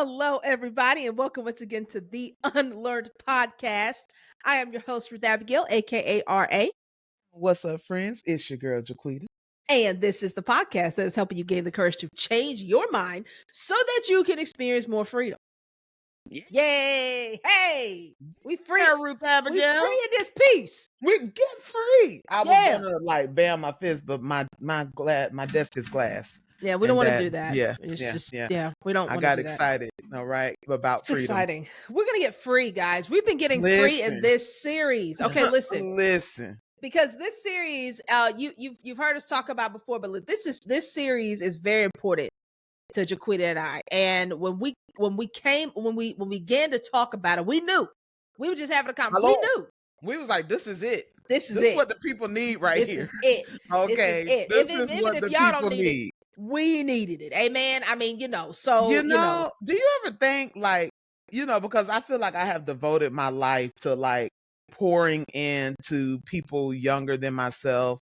Hello, everybody, and welcome once again to the UnLearnT podcast. I am your host, Ruth Abigail, aka RA, What's up, friends? It's your girl, Jaquita. and this is the podcast that is helping you gain the courage to change your mind so that you can experience more freedom. Yeah. Yay! Hey, we free. Yeah, Ruth We Abigail. free in this piece. We get free. I was Yeah. gonna like bam my fist, but my desk is glass. Yeah, we don't And want to do that. Yeah, It's yeah, just, yeah. we don't I want to got do that. excited. All right, about It's freedom. exciting. We're gonna get free, guys. We've been getting free in Listen. this series. Okay, listen. Listen. Because this series, you've heard us talk about before, but this series is very important to Jaquita and I. And when we began to talk about it, we knew we were just having a conversation. We knew we was like, this is it. This is it. What the people need right this here. Is it. Okay, this is it. this is Even what if the y'all people don't need it, we needed it. Amen. I mean, so do you ever think like, because I feel like I have devoted my life to like pouring into people younger than myself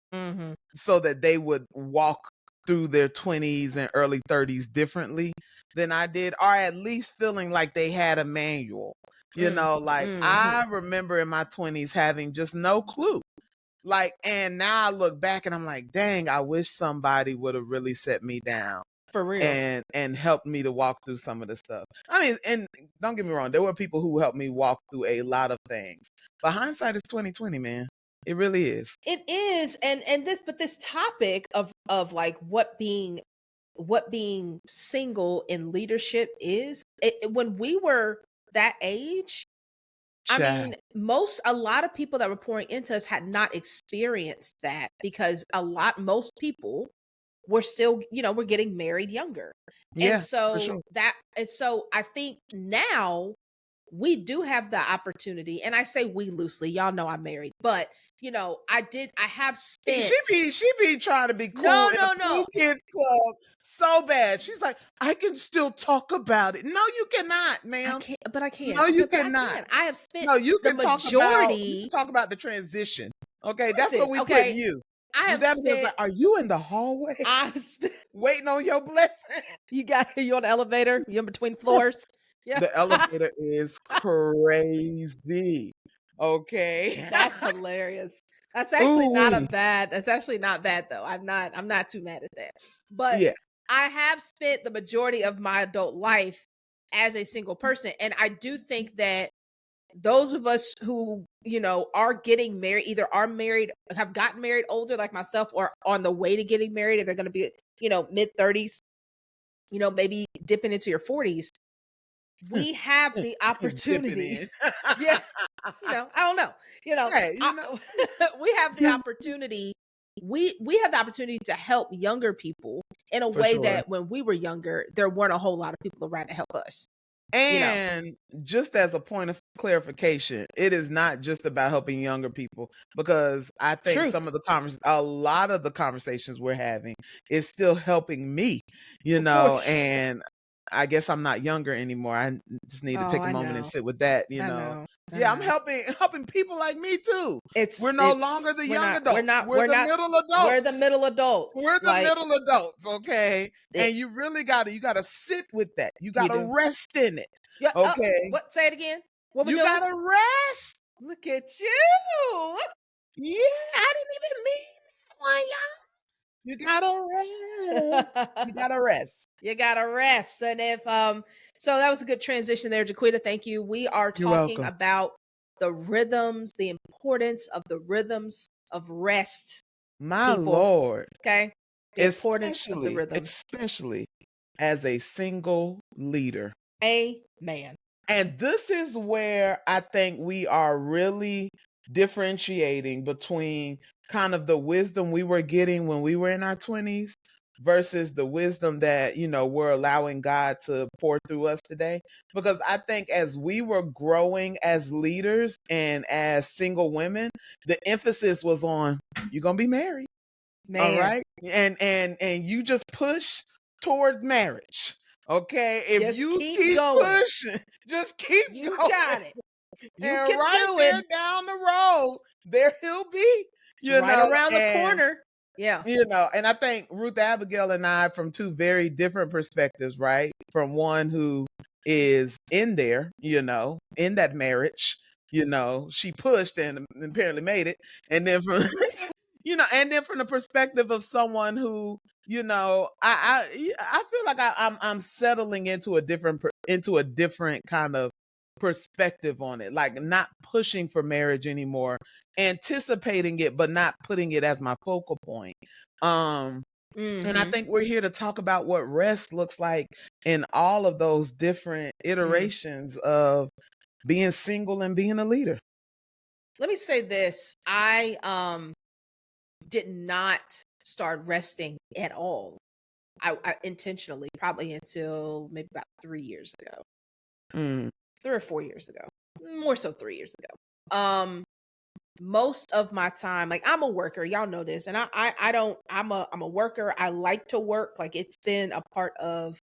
so that they would walk through their 20s and early 30s differently than I did, or at least feeling like they had a manual. I remember in my 20s having just no clue. Like, and now I look back and I'm like, dang, I wish somebody would have really set me down. For real. And helped me to walk through some of the stuff. I mean, and don't get me wrong, there were people who helped me walk through a lot of things. But hindsight is 20/20, man. It really is. It is. And this topic of like what being single in leadership is, when we were that age, I mean, a lot of people that were pouring into us had not experienced that, because most people were still, we're getting married younger. Yeah, and so for sure. so I think now we do have the opportunity, and I say we loosely, y'all know I'm married, but I have spent. She be trying to be cool. No. Kids club so bad. She's like, I can still talk about it. No, you cannot, ma'am. I can't. No, you cannot. I have spent. No, you can the majority. talk about the transition. Okay, Listen, that's what we put you. I have spent. Like, are you in the hallway? I've spent. Waiting on your blessing. You on the elevator? You in between floors? Yeah. The elevator is crazy. Okay. That's hilarious. That's actually not bad. That's actually not bad though. I'm not too mad at that. But yeah, I have spent the majority of my adult life as a single person. And I do think that those of us who, are getting married, either are married, have gotten married older like myself, or on the way to getting married, and they're going to be, mid-30s, maybe dipping into your 40s. We have the opportunity. Yeah. I don't know. Hey, we have the opportunity. We have the opportunity to help younger people in a way that when we were younger, there weren't a whole lot of people around to help us. And just as a point of clarification, it is not just about helping younger people, because I think a lot of the conversations we're having is still helping me, and I guess I'm not younger anymore. I just need to take a moment and sit with that, Yeah, I'm helping people like me too. We're no longer the young adults. We're the middle adults. We're the middle adults. We're the middle adults, okay? And you really gotta sit with that. You gotta rest in it. Yeah, okay. What? Say it again. What we you doing? Gotta rest. Look at you. Yeah, I didn't even mean that one, y'all. You gotta rest. You gotta rest. You gotta rest. And if so that was a good transition there, Jaquita. Thank you. We are talking about the rhythms, the importance of the rhythms of rest. My Lord. Okay. The importance of the rhythms. Especially as a single leader. Amen. And this is where I think we are really differentiating between kind of the wisdom we were getting when we were in our 20s versus the wisdom that, we're allowing God to pour through us today. Because I think as we were growing as leaders and as single women, the emphasis was on, you're going to be married. Man. All right. And you just push toward marriage. Okay. If just you keep going. Pushing, just keep going. You got it. You and right there down the road, there he'll be. Right around the corner. Yeah. And I think Ruth Abigail and I, from two very different perspectives, right? From one who is in there, in that marriage. She pushed and apparently made it. And then from and then from the perspective of someone who, I feel like I'm settling into a different kind of perspective on it, like not pushing for marriage anymore, anticipating it but not putting it as my focal point. And I think we're here to talk about what rest looks like in all of those different iterations of being single and being a leader. Let me say this. I did not start resting at all. I intentionally, probably until maybe about 3 years ago. 3 or 4 years ago. More so 3 years ago. Most of my time, like, I'm a worker, y'all know this, and I don't I'm a worker. I like to work. Like, it's been a part of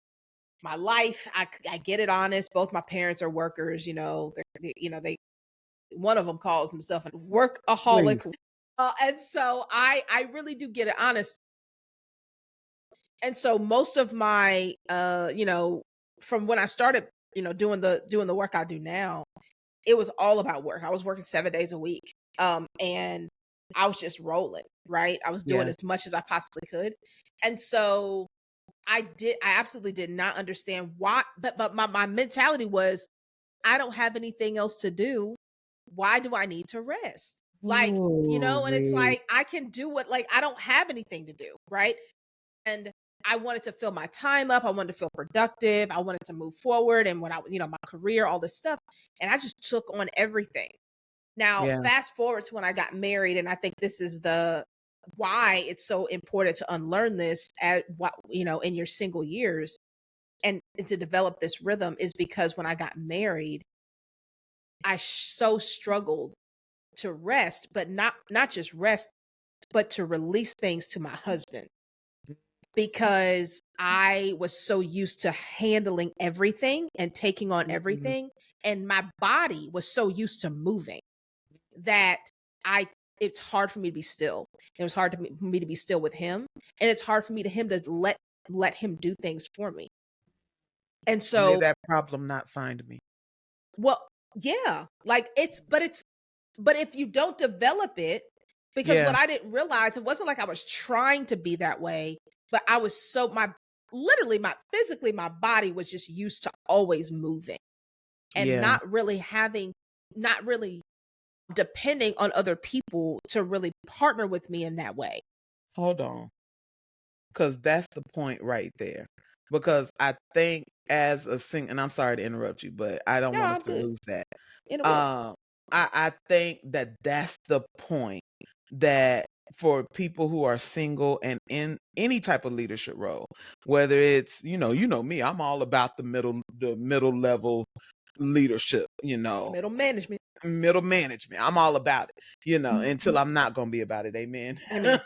my life. I get it honest. Both my parents are workers, they one of them calls himself a workaholic. Please. And so I really do get it honest. And so most of my from when I started, doing the work I do now, it was all about work. I was working 7 days a week. And I was just rolling, right? I was doing Yeah. as much as I possibly could. And so I absolutely did not understand why, but my mentality was, I don't have anything else to do. Why do I need to rest? Like, Oh, and it's like I can do what, like, I don't have anything to do, right? And I wanted to fill my time up. I wanted to feel productive. I wanted to move forward and my career, all this stuff. And I just took on everything. Now, yeah. fast forward to when I got married, and I think this is the why it's so important to unlearn this at what, in your single years, and to develop this rhythm, is because when I got married, I so struggled to rest, but not just rest, but to release things to my husband, because I was so used to handling everything and taking on Mhm. everything, and my body was so used to moving that I it's hard for me to be still. It was hard for me to be still with him, and it's hard for me to let him do things for me. And May so, that problem not find me. well, yeah, like, but if you don't develop it, because Yeah. what I didn't realize, it wasn't like I was trying to be that way, but I was so my literally my physically my body was just used to always moving and Yeah. not really depending on other people to really partner with me in that way. Hold on. Because that's the point right there. Because I think as a and I'm sorry to interrupt you, but I don't No, want us I'm to good. lose that. In a will. Um, I think that that's the point, that for people who are single and in any type of leadership role, whether it's, me, I'm all about the middle level leadership, Middle management. middle management. I'm all about it, Mhm. until I'm not going to be about it. Amen. Amen.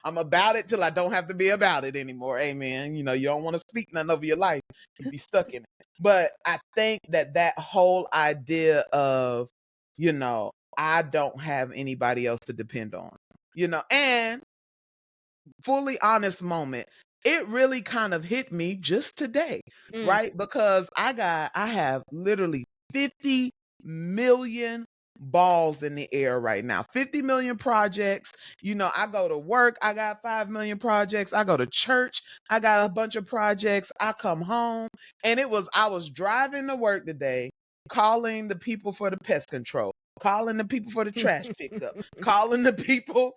I'm about it till I don't have to be about it anymore. Amen. You don't want to speak nothing over your life and be stuck in it. But I think that whole idea of, I don't have anybody else to depend on, and fully honest moment, it really kind of hit me just today, Mm. right? Because I have literally 50 million balls in the air right now. 50 million projects. I go to work, I got 5 million projects. I go to church, I got a bunch of projects. I come home, and I was driving to work today, calling the people for the pest control, calling the people for the trash pickup, calling the people,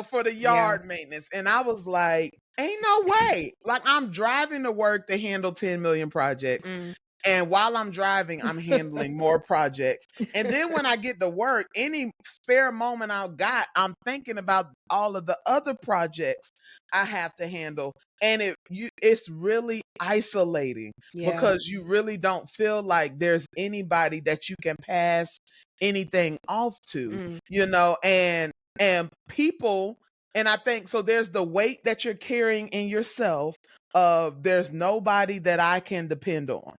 for the Yeah. yard maintenance. And I was like, ain't no way. Like, I'm driving to work to handle 10 million projects. Mm. And while I'm driving, I'm handling more projects. And then when I get to work, any spare moment I've got, I'm thinking about all of the other projects I have to handle. And it's really isolating, Yeah. because you really don't feel like there's anybody that you can pass anything off to, Mm. and people, and I think so there's the weight that you're carrying in yourself of, there's nobody that I can depend on.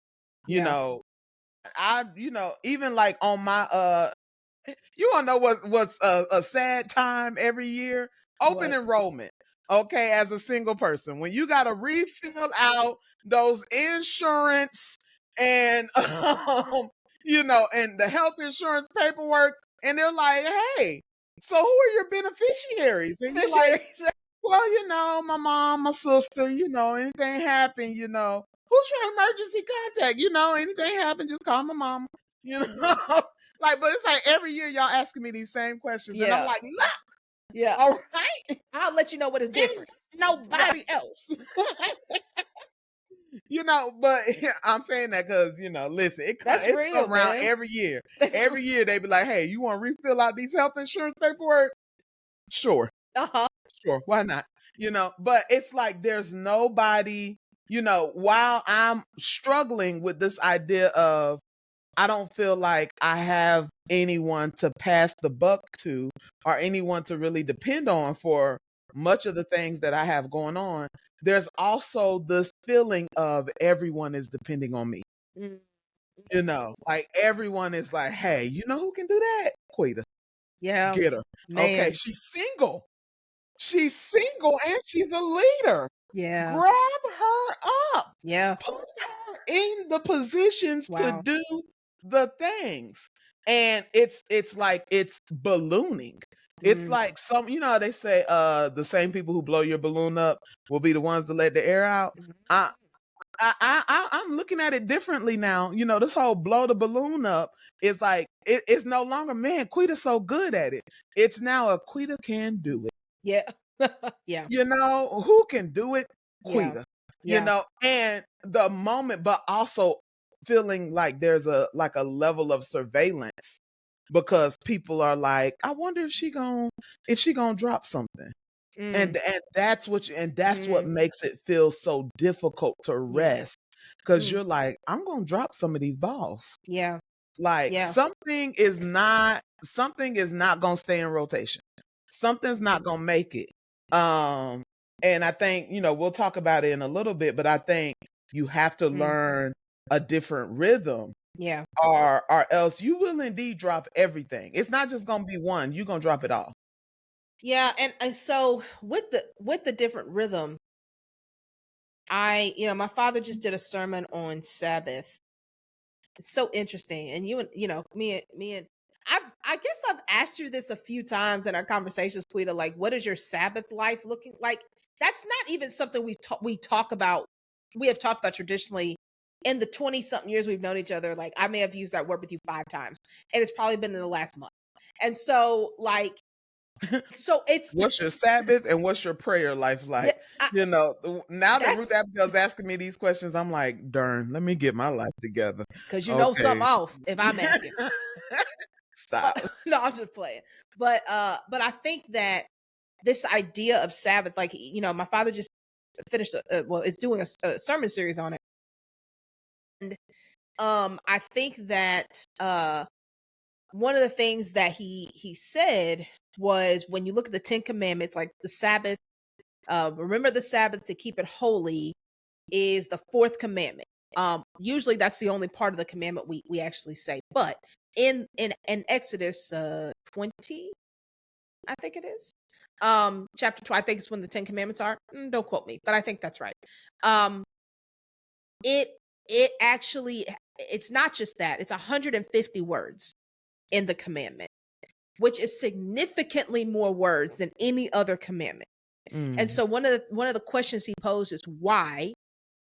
you Yeah. know even like on my you wanna know what's a sad time every year? Open What? enrollment. Okay, as a single person, when you gotta refill out those insurance And and the health insurance paperwork, and they're like, hey, so who are your beneficiaries? And you're like, well, my mom, my sister, anything happen, who's your emergency contact? Anything happen, just call my mama. Like, but it's like every year y'all asking me these same questions. And I'm like, look, Yeah. all right, I'll let you know what is different. nobody else. But I'm saying that because, listen, That's it's real, come around man. every year. That's Every year they be like, hey, you want to refill out these health insurance paperwork? Sure. uh-huh. Sure. Why not? But it's like there's nobody, while I'm struggling with this idea of I don't feel like I have anyone to pass the buck to or anyone to really depend on for much of the things that I have going on. There's also this feeling of everyone is depending on me. Mm. Like everyone is like, hey, you know who can do that? Quita. Yeah. Get her. Okay, Man. she's single. She's single and she's a leader. Yeah. Grab her up. Yeah. Put her in the positions to Wow. do the things. And it's like it's ballooning. It's like how they say the same people who blow your balloon up will be the ones to let the air out. I I'm looking at it differently now. This whole blow the balloon up is like it's no longer, man, Quita's so good at it. It's now a Quita can do it. Yeah. Yeah. Who can do it? Yeah. Quita. Yeah. And the moment, but also feeling like there's a level of surveillance because people are like, I wonder if she gonna drop something. And that's what makes it feel so difficult to Yeah. rest because you're like, I'm gonna drop some of these balls. Yeah. Like Yeah. something is not gonna stay in rotation. Something's not gonna make it. And I think, we'll talk about it in a little bit, but I think you have to learn a different rhythm. Yeah. Or else you will indeed drop everything. It's not just gonna be one, you're gonna drop it all. Yeah. And so with the different rhythm, my father just did a sermon on Sabbath. It's so interesting. And me and I guess I've asked you this a few times in our conversations, Tweeta, like, what is your Sabbath life looking like? That's not even something we talk about. We have talked about traditionally in the 20 something years we've known each other. Like, I may have used that word with you 5 times, and it's probably been in the last month. And so, like, it's What's your Sabbath and what's your prayer life yeah, like? Now that Ruth that's Abigail's asking me these questions, I'm like, darn, let me get my life together. because something Okay. off if I'm asking. Stop. No, I'm just playing. But I think that this idea of Sabbath, like, my father just finished is doing a sermon series on it. And I think that one of the things that he said was, when you look at the 10 commandments, like the Sabbath, remember the Sabbath to keep it holy, is the 4th commandment. Usually that's the only part of the commandment we actually say, but in Exodus 20, I think it is, chapter 2, I think it's when the 10 commandments are. Don't quote me, but I think that's right. It actually, it's not just that, it's 150 words in the commandment, which is significantly more words than any other commandment. And so one of the questions he posed is, why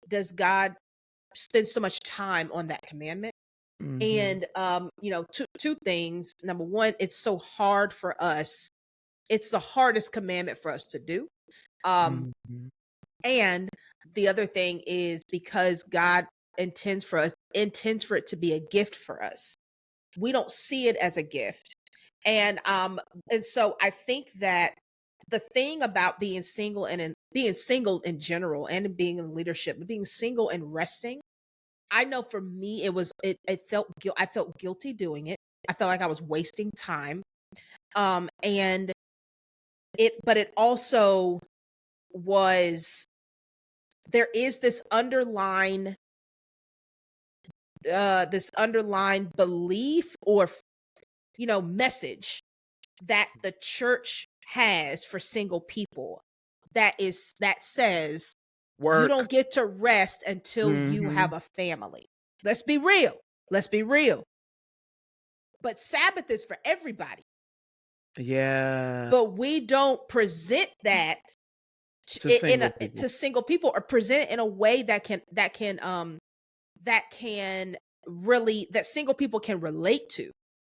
does God spend so much time on that commandment? And two things. Number one, it's so hard for us. It's the hardest commandment for us to do. And the other thing is because God intends for it to be a gift for us. We don't see it as a gift. And so I think that the thing about being single being single in general, and being in leadership, but being single and resting, I know for me it felt I felt guilty doing it. I felt like I was wasting time. And it also was, there is this underlying belief or message that the church has for single people, that says you Work. don't get to rest until you have a family. Let's be real. Let's be real. But Sabbath is for everybody. Yeah. But we don't present that To single people. to single people, or present it in a way that can really, that single people can relate to,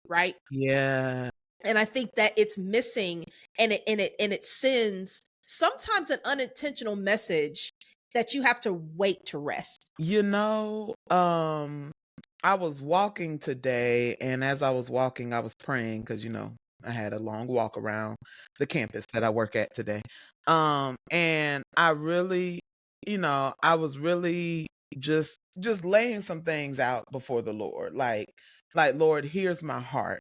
right? Yeah. And I think that it's missing, and it sends sometimes an unintentional message that you have to wait to rest. You know, I was walking today, and as I was walking, I was praying because, I had a long walk around the campus that I work at today. And I really, I was really just laying some things out before the Lord. Like, Lord, here's my heart.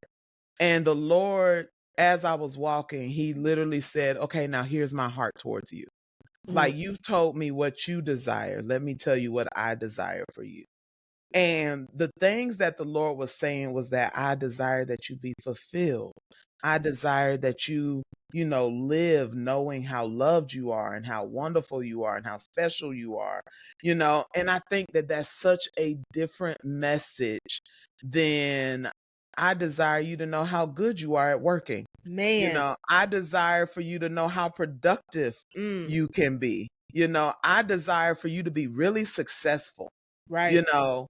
And the Lord, as I was walking, he literally said, okay, now here's my heart towards you. Mm, Like, you've told me what you desire. Let me tell you what I desire for you. And the things that the Lord was saying was that I desire that you be fulfilled. I desire that you live knowing how loved you are and how wonderful you are and how special you are. And I think that that's such a different message than I desire you to know how good you are at working. man. I desire for you to know how productive Mm, you can be. I desire for you to be really successful. You right. know,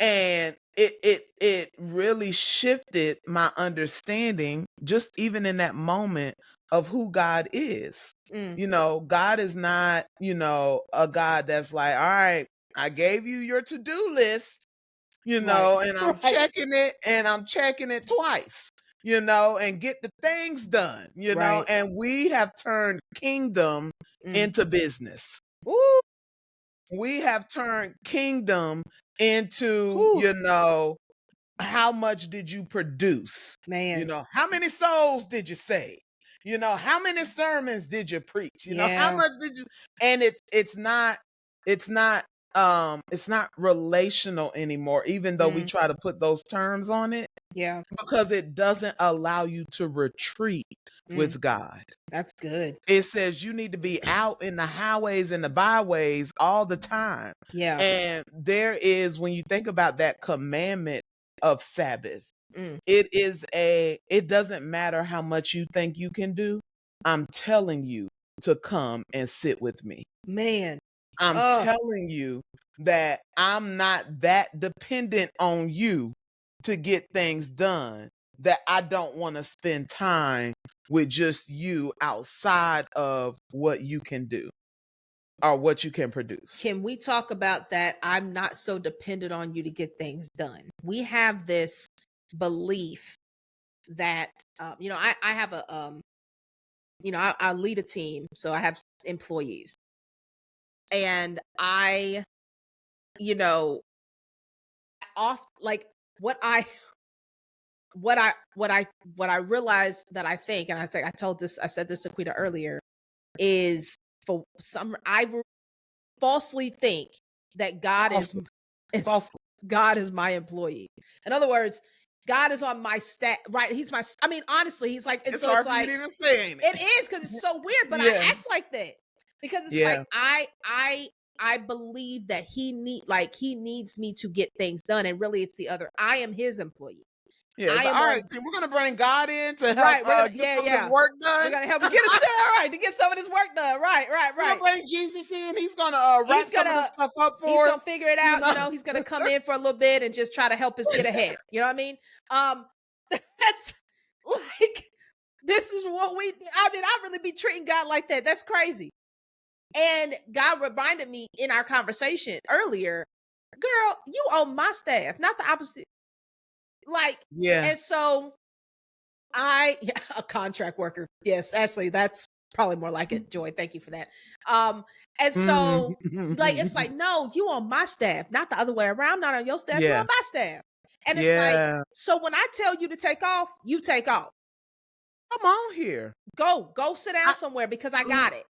and it really shifted my understanding just even in that moment of who God is. Mm, God is not, a God that's like, all right, I gave you your to-do list, right. and I'm Right. checking it and I'm checking it twice, and get the things done, Right. and we have turned kingdom Mm. into business. Ooh, We have turned kingdom into, whew, how much did you produce? man. How many souls did you save? How many sermons did you preach? How Yeah. much did you, and it's not relational anymore, even though we Mm, try to put those terms on it, yeah. because it doesn't allow you to retreat Mm, with God. that's good. It says you need to be out in the highways and the byways all the time. Yeah. And there is, when you think about that commandment of Sabbath, Mm, it doesn't matter how much you think you can do. I'm telling you to come and sit with me. man. I'm Oh, telling you that I'm not that dependent on you to get things done, that I don't want to spend time with just you outside of what you can do or what you can produce. can we talk about that? I'm not so dependent on you to get things done. We have this belief that, I have I lead a team, so I have employees, and you know, off like what I what I what I what I realized that I think, and I said this to Quita earlier, is for some falsely think that Falsely. is Falsely. God is my employee. In other words, God is on my staff, right? He's my. I mean, honestly, he's like, and It's so it's hard for you like to even say, ain't it it? is because it's so weird. But I Yeah. act like that because it's like Yeah. I believe that he needs me to get things done, and really it's the other. I am his employee. Yeah. I It's all am right. on. See, we're gonna bring God in to help Right, we're gonna, get yeah, some of this yeah. work We're done. gonna help him get it done, right, to get some of this work done. Right, right, We're gonna right. bring Jesus in. He's gonna He's wrap some of this gonna stuff up he's for gonna us. figure it You out, know. he's gonna come in for a little bit and just try to help us get ahead. You know what I mean? That's like, this is what I really be treating God like that. That's crazy. And God reminded me in our conversation earlier, girl, you on my staff, not the opposite. Like, Yeah. and so yeah, a contract worker. Yes, actually, that's probably more like it. Joy, thank you for that. Um, and so like it's like, no, you on my staff, not the other way around. Not on your staff, you on Yeah. my staff. And it's like, Yeah. so when I tell you to take off, you take off. Come on here. Go sit down I, somewhere because I l- got it.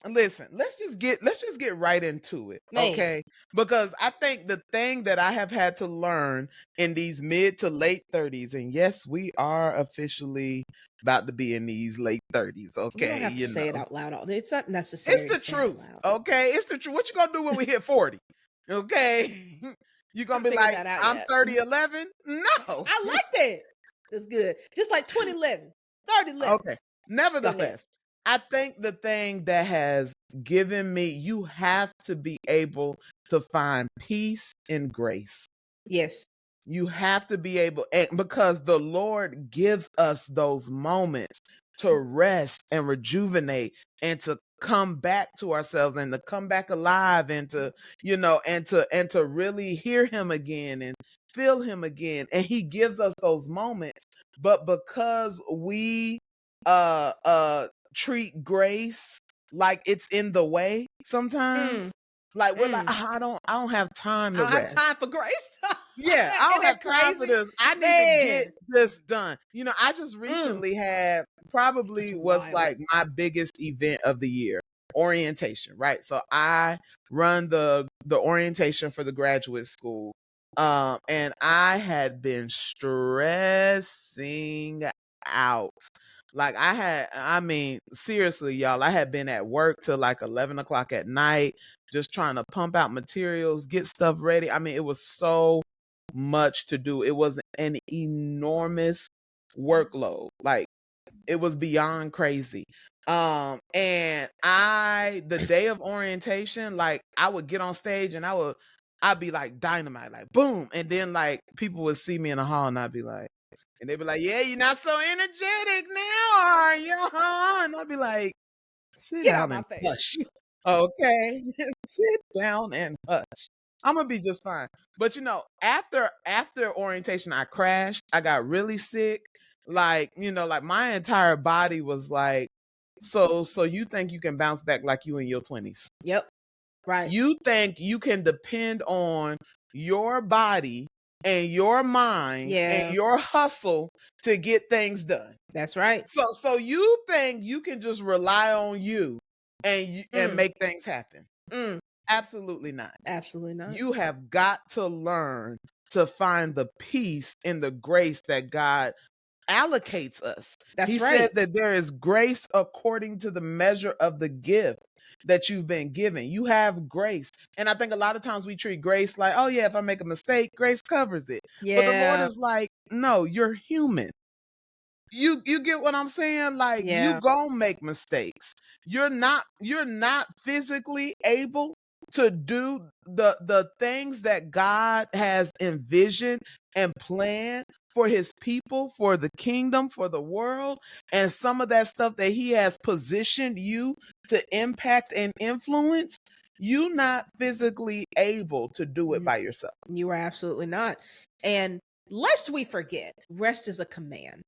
listen, let's just get right into it, Man, okay? Because I think the thing that I have had to learn in these mid to late 30s, and yes, we are officially about to be in these late 30s, we don't okay? have to say it out loud. It's not It's necessary to the say it out truth, loud. okay? It's the truth. What you gonna do when we hit 40? Okay. You gonna Haven't be figured like, that out I'm yet. 3011? No. I like that. That's good. Just like 2011, 3011. Okay. Go ahead. Nevertheless, I think the thing that has given me, you have to be able to find peace and grace. Yes. You have to be able, and because the Lord gives us those moments to rest and rejuvenate and to come back to ourselves and to come back alive and to, and to really hear him again and feel him again. And he gives us those moments. But because we treat grace like it's in the way sometimes, like we're like, I don't have time I to don't have rest. time for grace. Yeah, I Isn't don't have that time for crazy? this. I need to get Man. this done. I just recently had It's probably was wild. like my biggest event of the year, orientation, right? So I run the orientation for the graduate school. And I had been stressing out. Like I mean, seriously, y'all, I had been at work till like 11 o'clock at night, just trying to pump out materials, get stuff ready. I mean, it was so much to do. It was an enormous workload. Like it was beyond crazy. And the day of orientation, like I would get on stage and I'd be like dynamite, like boom. And then like people would see me in the hall and I'd be like, and they'd be like, yeah, you're not so energetic now, are you? Huh? And I'd be like, sit Get out down my and face. hush. Okay. Sit down and hush. I'm gonna be just fine. But after orientation, I crashed. I got really sick. Like, like my entire body was like, so you think you can bounce back like you in your 20s? Yep. Right. You think you can depend on your body and your mind and Yeah. your hustle to get things done. That's right. So you think you can just rely on you and make things happen? Absolutely not. Absolutely not. You have got to learn to find the peace and the grace that God allocates us. That's He right. said that there is grace according to the measure of the gift that you've been given. You have grace. And I think a lot of times we treat grace like, oh yeah, if I make a mistake, grace covers it. But the Lord Yeah. is like, no, you're human. You get what I'm saying? Like you Yeah. gonna make mistakes. You're not physically able to do the things that God has envisioned and planned for his people, for the kingdom, for the world, and some of that stuff that he has positioned you to impact and influence, you're not physically able to do it by yourself. You are absolutely not. And lest we forget, rest is a command.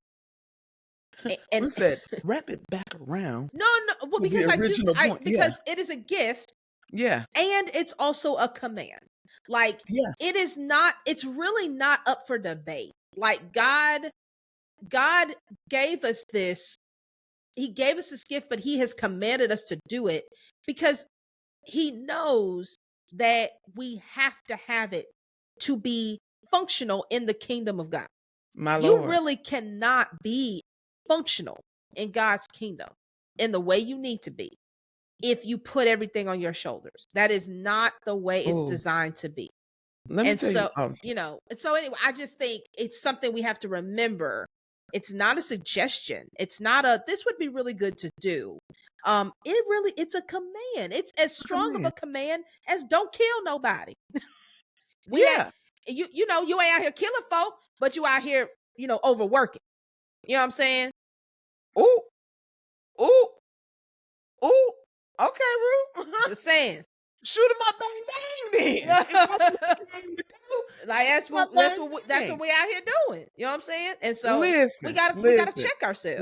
And What's that? Wrap it back around no, well, to the because original point. Yeah. because it is a gift Yeah. and it's also a command. Like Yeah. it's really not up for debate. Like God gave us this, he gave us this gift, but he has commanded us to do it because he knows that we have to have it to be functional in the kingdom of God. My You Lord. really cannot be functional in God's kingdom in the way you need to be if you put everything on your shoulders. That is not the way it's Oh, designed to be. let me And tell you. so, and so anyway, I just think it's something we have to remember. It's not a suggestion. It's not this would be really good to do. It's a command. It's as strong of a command as don't kill nobody. We ain't, Yeah. you ain't out here killing folk, but you out here, overworking. You know what I'm saying? Ooh. Ooh. Ooh. Okay, Rue. Just saying. Shoot him up, bang, bang, then. If that's what you're trying to do, Like shoot 'em up, bang, that's bang. what we out here doing. You know what I'm saying? And so we Listen, gotta listen, check ourselves.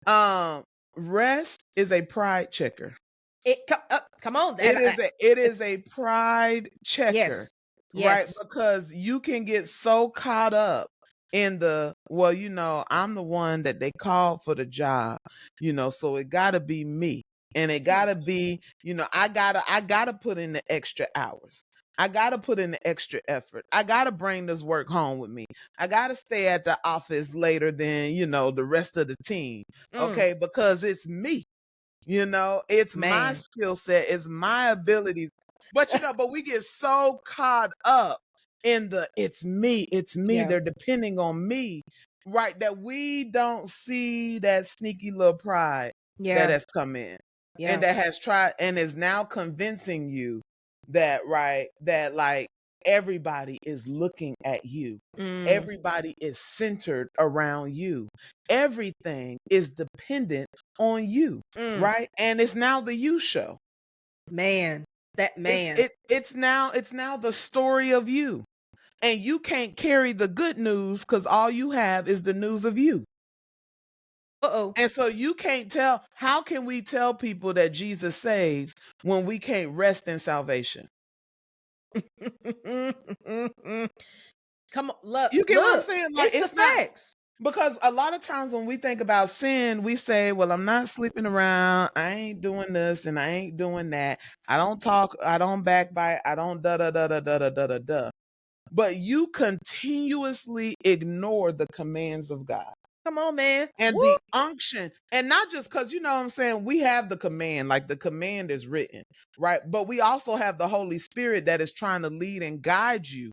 listen. Rest is a pride checker. Come on, It is a pride checker, yes, right? yes, Because you can get so caught up in I'm the one that they called for the job, so it gotta be me. And it gotta be, I gotta put in the extra hours. I gotta put in the extra effort. I gotta bring this work home with me. I gotta stay at the office later than, the rest of the team. Okay, because it's me. It's my man. skill set, it's my abilities. But we get so caught up in the it's me, Yeah. they're depending on me, right? That we don't see that sneaky little pride that Yeah. has come in Yeah. and that has tried and is now convincing you that, right, that like everybody is looking at you. Everybody is centered around you. Everything is dependent on you, right? And it's now the you show. Man, that man. It's now the story of you. And you can't carry the good news because all you have is the news of you. Uh-oh. And so you can't tell. How can we tell people that Jesus saves when we can't rest in salvation? Come on, look, You get what I'm saying? Like, it's the it's not, facts. because a lot of times when we think about sin, we say, well, I'm not sleeping around. I ain't doing this and I ain't doing that. I don't talk. I don't backbite. I don't da da da da da da da da da. But you continuously ignore the commands of God. Come on, man. And Woo. the unction, and not just because, you know what I'm saying, we have the command, like the command is written, right? But we also have the Holy Spirit that is trying to lead and guide you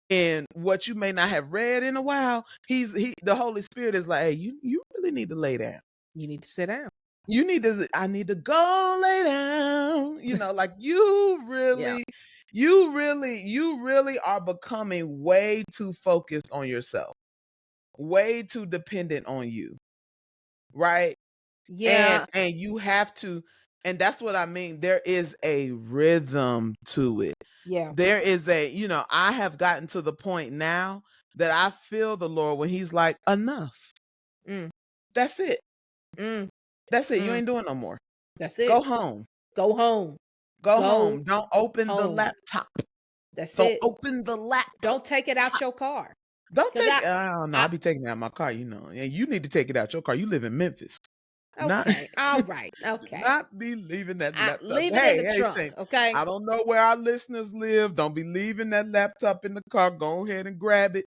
in what you may not have read in a while. The Holy Spirit is like, hey, you really need to lay down. You need to sit down. I need to go lay down. You know, like you really are becoming way too focused on yourself, way too dependent on you, right? Yeah. And you have to, and that's what I mean. There is a rhythm to it. Yeah. There is I have gotten to the point now that I feel the Lord when he's like, enough. That's it. That's it. You ain't doing no more. That's it. Go home. Go home. Go home. Don't open the laptop. That's Don't it. open the laptop. Don't take it out your car. Don't take it. I don't know. I'll be taking it out my car, and you need to take it out your car. You live in Memphis. Okay. All right. Okay. Not be leaving that laptop. Leave it in the trunk. Saint, okay. I don't know where our listeners live. Don't be leaving that laptop in the car. Go ahead and grab it.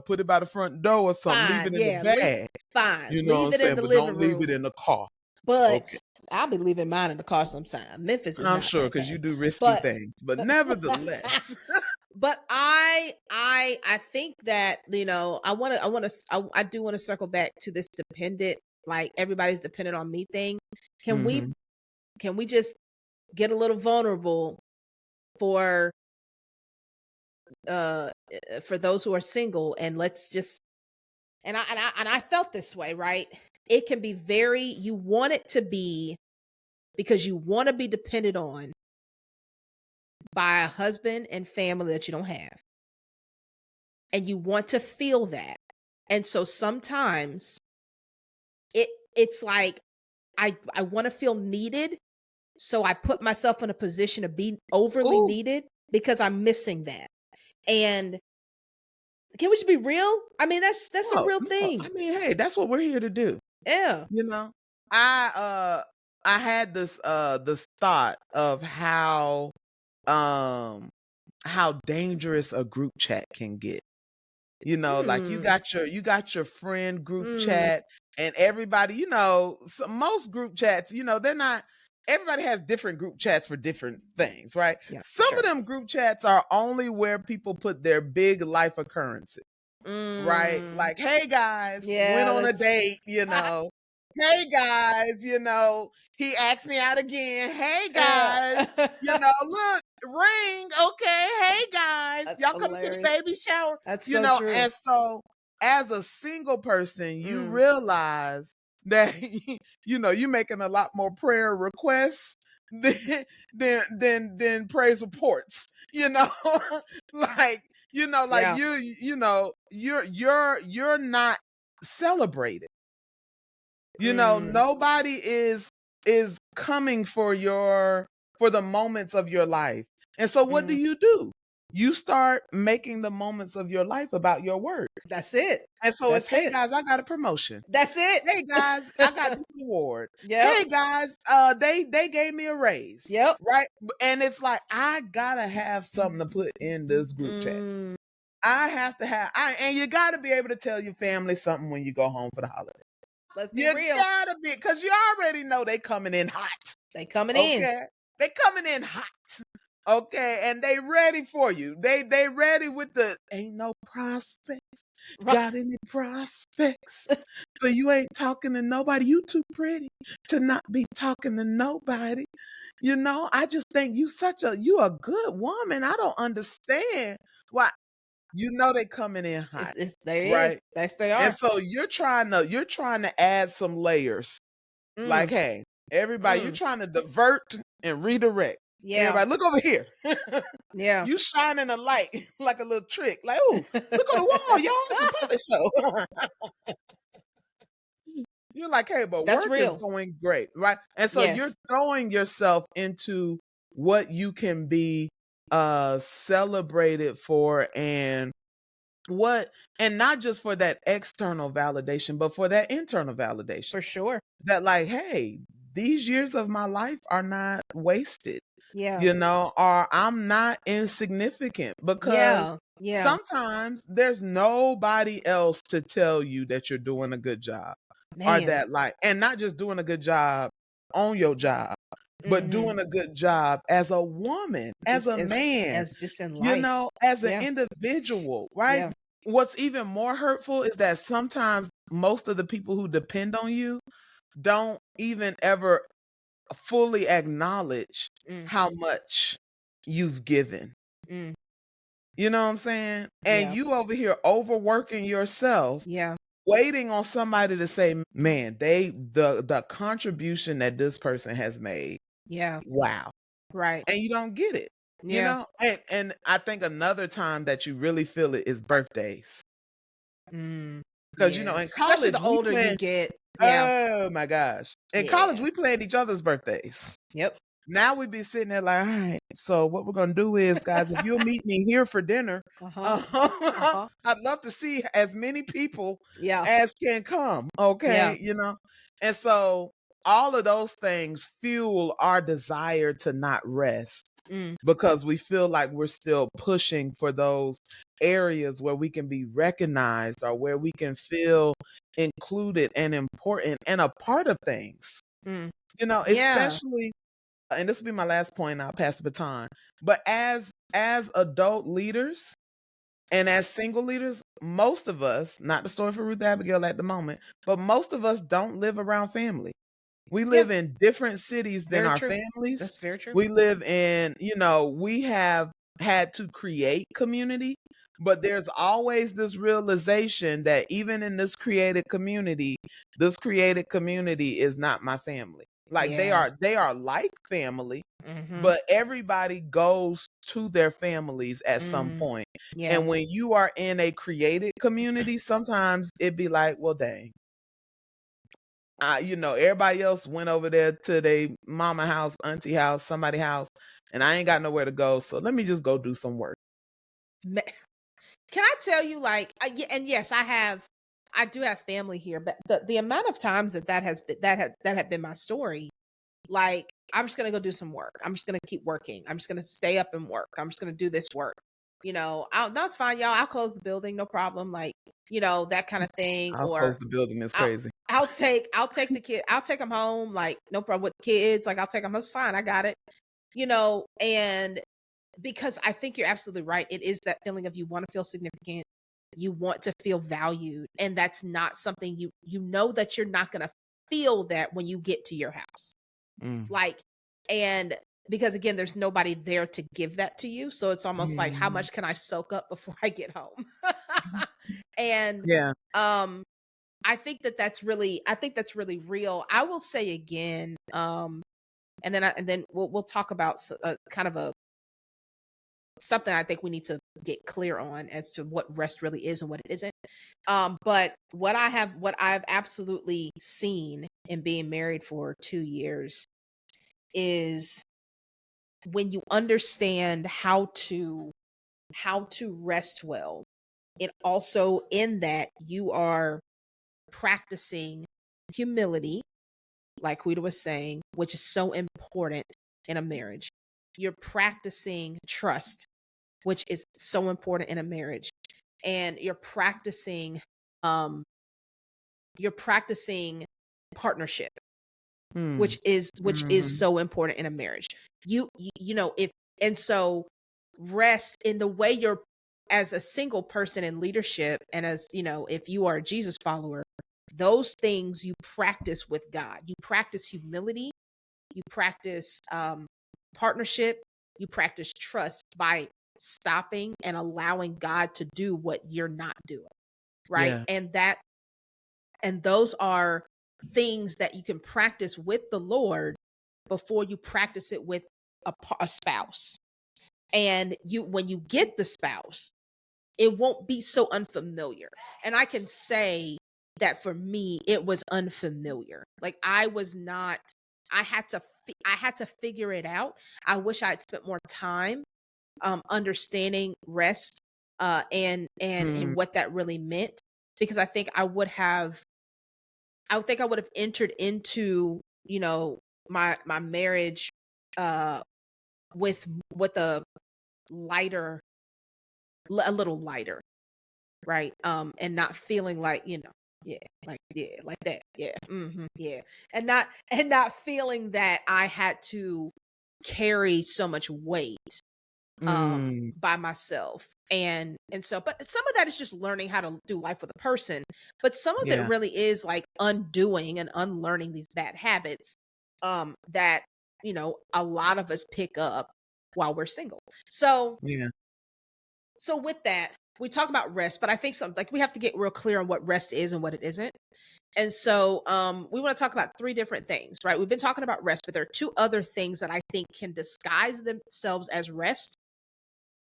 Put it by the front door or something. Fine. Leave it in the bag. Fine. You know Leave what it I'm saying? in the But living don't room. leave it in the car. But okay. I'll be leaving mine in the car sometime. Memphis is I'm not sure because you do risky things. But nevertheless. But I think that, I do want to circle back to this dependent, like everybody's dependent on me thing. Can we just get a little vulnerable for those who are single, and let's just, and I felt this way, right? It can be you want it to be because you want to be depended on by a husband and family that you don't have. And you want to feel that. And so sometimes it's like I want to feel needed. So I put myself in a position to be overly needed because I'm missing that. And can we just be real? I mean, that's a real thing. I mean, hey, that's what we're here to do. Yeah. I had this thought of how dangerous a group chat can get. Like you got your friend group chat and everybody, most group chats, they're not, everybody has different group chats for different things, right? Yeah, Some of them group chats are only where people put their big life occurrences, right? Like, hey guys, went on a date, hey guys, he asked me out again. Hey guys, look, ring. Okay. Hey guys, That's y'all coming to the baby shower. That's so true. And so as a single person, you realize that, you're making a lot more prayer requests than praise reports, like, you're not celebrated. Nobody is coming for the moments of your life. And so what do? You start making the moments of your life about your work. That's it. And so it's, hey guys, I got a promotion. That's it. Hey guys, I got this award. Yep. Hey guys, they gave me a raise. Yep. Right? And it's like, I gotta have something to put in this group chat. I have to have, and you gotta be able to tell your family something when you go home for the holiday. Let's be real. You gotta be, because you already know they coming in hot. They coming in. They coming in hot. Okay, and they ready for you. They ready with the ain't no prospects. Right. Got any prospects? So you ain't talking to nobody. You too pretty to not be talking to nobody. You know, I just think you a good woman. I don't understand why. You know they coming in hot, It's they is. right? Yes, they And are. so you're trying to add some layers. Like, Mm, hey, everybody, you're mm. trying to divert and redirect. Yeah. Everybody, look over here. Yeah. You shining a light like a little trick. Like, oh, look on the wall, y'all. It's a puppet show. You're like, hey, but That's work is real. going great, right? And so you're Yes, throwing yourself into what you can be celebrated for, and what, and not just for that external validation, but for that internal validation. for sure. That, like, hey, these years of my life are not wasted, Yeah. or I'm not insignificant, because Yeah. Yeah. sometimes there's nobody else to tell you that you're doing a good job, or Man. that, like, and not just doing a good job on your job, but Mhm. doing a good job as a woman, as Just a man, as just in life. as an Yeah. individual, right? Yeah. What's even more hurtful is that sometimes most of the people who depend on you don't even ever fully acknowledge Mm. how much you've given. Mm. You know what I'm saying? And Yeah. you over here overworking yourself, Yeah. waiting on somebody to say, man, the contribution that this person has made. Yeah. Wow. Right. And you don't get it. Yeah. And I think another time that you really feel it is birthdays. Mm. Because Yeah. in Especially college the we older you plan. get. Yeah. Oh my gosh. In college Yeah. we planned each other's birthdays. Yep. Now we be sitting there like, all right, so what we're gonna do is, guys, if you'll meet me here for dinner, Uh-huh. uh, Uh-huh. I'd love to see as many people Yeah. as can come. Yeah. Okay, and so all of those things fuel our desire to not rest, Mm. because we feel like we're still pushing for those areas where we can be recognized, or where we can feel included and important and a part of things. Mm. Yeah. Especially, and this will be my last point, I'll pass the baton. But as adult leaders and as single leaders, most of us, not the story for Ruth Abigail at the moment, but most of us don't live around family. We Yeah. live in different cities than Very our true. families. That's very true. We live in, we have had to create community, but there's always this realization that even in this created community is not my family. Like, Yeah. they are like family, Mhm. but everybody goes to their families at some Mm. point. Yeah. And when you are in a created community, sometimes it'd be like, well, dang, everybody else went over there to their mama house, auntie house, somebody house, and I ain't got nowhere to go. So let me just go do some work. Ma- Can I tell you, like, and yes, I do have family here, but the amount of times that has been that had been my story, like, I'm just gonna go do some work. I'm just gonna keep working. I'm just gonna stay up and work. I'm just gonna do this work. That's fine, y'all. I'll close the building, no problem. Like, that kind of thing. I'll close Or the building. It's I'll crazy. I'll take the kid. I'll take them home. Like, no problem with kids. Like, I'll take them. That's fine. I got it. And because I think you're absolutely right. It is that feeling of you want to feel significant, you want to feel valued, and that's not something that you're not going to feel that when you get to your house. Mm. Like, and because again, there's nobody there to give that to you, so it's almost like, how Yeah. much can I soak up before I get home? And Yeah. um I think that's really real. I will say again, and then we'll talk about kind of a something I think we need to get clear on as to what rest really is and what it isn't. But what I've absolutely seen in being married for 2 years is when you understand how to rest well, it also in that you are practicing humility, like Huida was saying, which is so important in a marriage. You're practicing trust, which is so important in a marriage. And um you're practicing partnership, Mm. which is Mhm. so important in a marriage. If And so rest in the way you're as a single person in leadership, and as you know, if you are a Jesus follower, those things you practice with God. You practice humility, you practice partnership, you practice trust by stopping and allowing God to do what you're not doing. Right. Yeah. And those are things that you can practice with the Lord before you practice it with a spouse. And when you get the spouse, it won't be so unfamiliar. And I can say that for me, it was unfamiliar. Like I was not, I had to figure it out. I wish I had spent more time understanding rest and Mm. what that really meant, because I think I would have entered into, you know, my marriage uh with a lighter, a little lighter, right? And not feeling like, like that. Yeah. Yeah. And not feeling that I had to carry so much weight Mm. by myself. And so, but some of that is just learning how to do life with a person, but some of it Yeah. really is like undoing and unlearning these bad habits that, a lot of us pick up while we're single. So Yeah. with that, we talk about rest, but I think something like we have to get real clear on what rest is and what it isn't. And so we want to talk about three different things, right? We've been talking about rest, but there are two other things that I think can disguise themselves as rest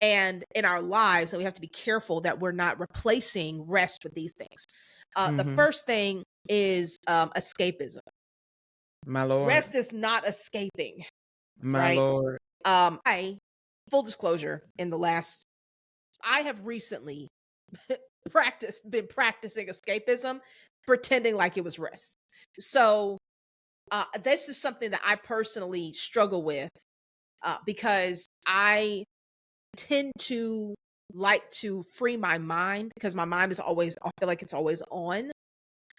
and in our lives, and we have to be careful that we're not replacing rest with these things. The Mm-hmm. first thing is escapism. My Lord. Rest is not escaping, My right? Lord. I full disclosure, I have recently been practicing escapism, pretending like it was rest. So this is something that I personally struggle with because I tend to like to free my mind, because my mind is always, I feel like it's always on.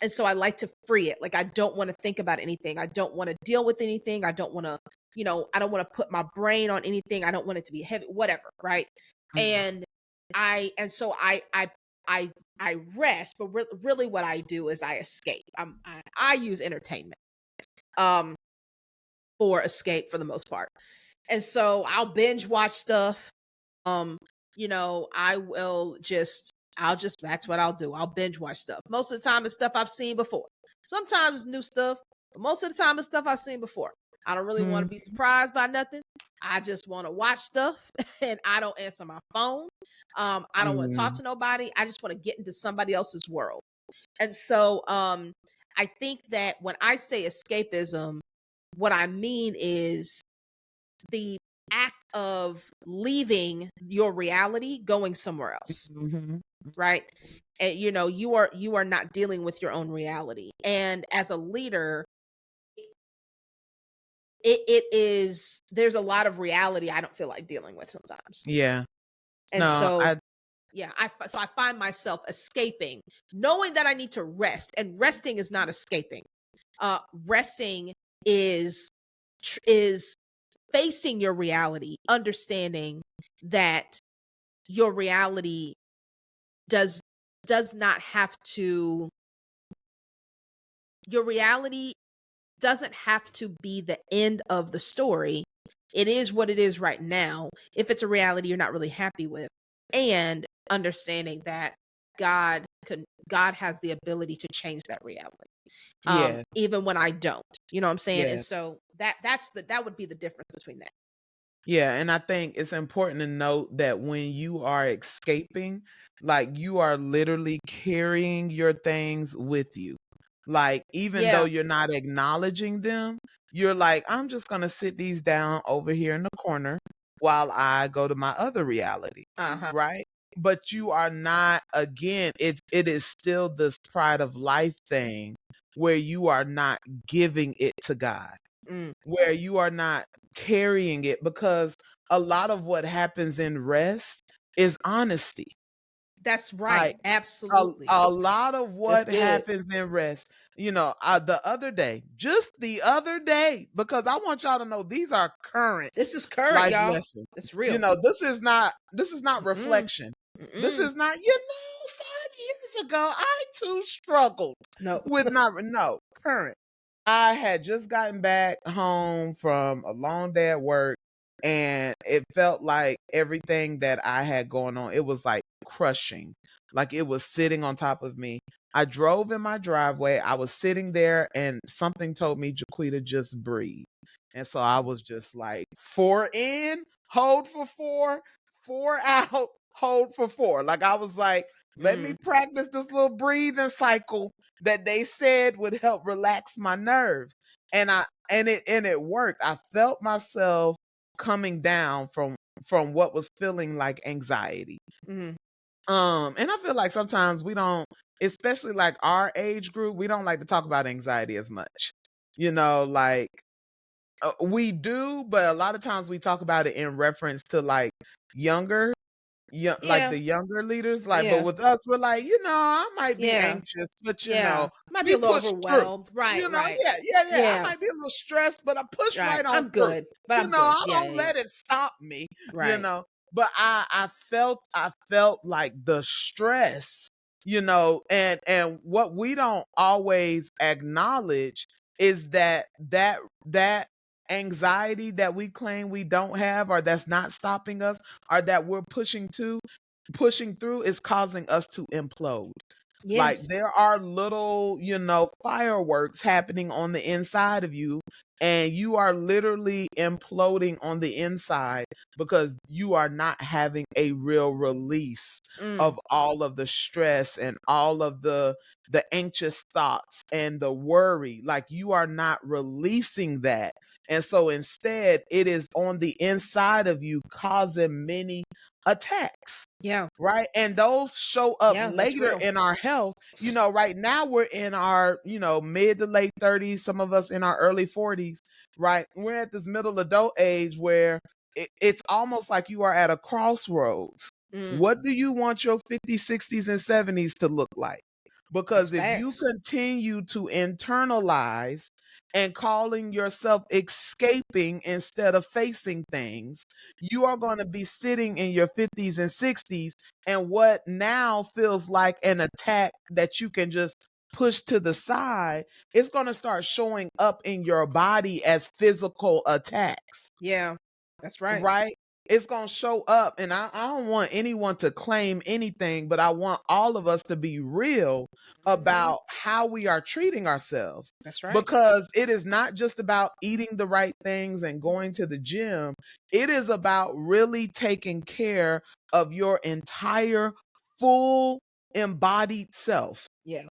And so I like to free it. Like I don't want to think about anything. I don't want to deal with anything. I don't want to, I don't want to put my brain on anything. I don't want it to be heavy, whatever. Right. Mm. And so I rest, but really what I do is I escape. I use entertainment um for escape for the most part. And so I'll binge watch stuff. Um, I'll just that's what I'll do. I'll binge watch stuff. Most of the time it's stuff I've seen before. Sometimes it's new stuff, but most of the time it's stuff I've seen before. I don't really want to Mm. be surprised by nothing. I just want to watch stuff and I don't answer my phone. I don't want to talk Mm. to nobody. I just want to get into somebody else's world. And so I think that when I say escapism, what I mean is the act of leaving your reality, going somewhere else, Mhm. right? And you are not dealing with your own reality. And as a leader, it is there's a lot of reality I don't feel like dealing with sometimes. Yeah. And No, so I yeah, I find myself escaping, knowing that I need to rest, and resting is not escaping. Resting is is facing your reality, understanding that your reality does not have to your reality doesn't have to be the end of the story. It is what it is right now. If it's a reality you're not really happy with, and understanding that God has the ability to change that reality. yeah. Even when I don't. You know what I'm saying? And Yeah. so that would be the difference between that. Yeah, and I think it's important to note that when you are escaping, like you are literally carrying your things with you. Like even though Yeah. you're not acknowledging them, you're like, I'm just gonna sit these down over here in the corner while I go to my other reality. Uh-huh. Right? But you are not, again, it is still this pride of life thing where you are not giving it to God, Mm, where you are not carrying it, because a lot of what happens in rest is honesty. That's right. Like, Absolutely. a lot of That's what good. happens in rest, the other day, just the other day, because I want y'all to know these are current This is current, life y'all. lessons. It's real. This is not Mm-mm. reflection. This Mm-mm. is not, 5 years ago, I too struggled No. with not, no, current. I had just gotten back home from a long day at work, and it felt like everything that I had going on, it was like crushing. Like it was sitting on top of me. I drove in my driveway. I was sitting there and something told me, Jaquita, just breathe. And so I was just like, 4 in, hold for 4, 4 out, hold for 4. Like I was like, let me practice this little breathing cycle that they said would help relax my nerves. And it worked. I felt myself coming down from what was feeling like anxiety. Mm-hmm. And I feel like sometimes we don't, especially like our age group, we don't like to talk about anxiety as much. Like we do, but a lot of times we talk about it in reference to like younger, like Yeah. the younger leaders, like, but Yeah. with us, we're like, I might be Yeah. anxious, but Yeah. Might be we a little push through. overwhelmed. Right. Right. Yeah, yeah, yeah. I Yeah. might be a little stressed, but I push Right. right on I'm through. good, but I'm good. I Yeah. don't Yeah. Yeah. let it stop me, you Right. know. But I felt like the stress, and what we don't always acknowledge is that anxiety that we claim we don't have, or that's not stopping us, or that we're pushing through, is causing us to implode. Like Yes. there are little, fireworks happening on the inside of you, and you are literally imploding on the inside because you are not having a real release Mm. of all of the stress and all of the anxious thoughts and the worry. Like you are not releasing that. And so instead, it is on the inside of you causing many attacks. Yeah. Right. And those show up Yeah. That's later real. in our health. Right now we're in our, mid to late 30s, some of us in our early 40s, right? We're at this middle adult age where it's almost like you are at a crossroads. Mm. What do you want your 50s, 60s, and 70s to look like? That's Because if you facts. continue to internalize and calling yourself escaping instead of facing things, you are going to be sitting in your 50s and 60s, and what now feels like an attack that you can just push to the side, it's going to start showing up in your body as physical attacks. Yeah. That's right. Right? It's going to show up. And I don't want anyone to claim anything, but I want all of us to be real about how we are treating ourselves. That's right. Because it is not just about eating the right things and going to the gym, it is about really taking care of your entire full embodied self. Yeah.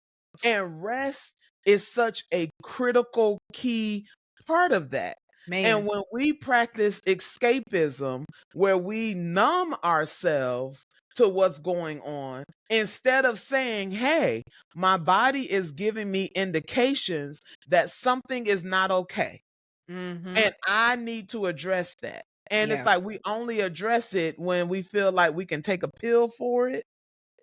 And rest is such a critical key part of that. Man. And when we practice escapism, where we numb ourselves to what's going on, instead of saying, hey, my body is giving me indications that something is not okay, and I need to address that. And it's Yeah. like we only address it when we feel like we can take a pill for it,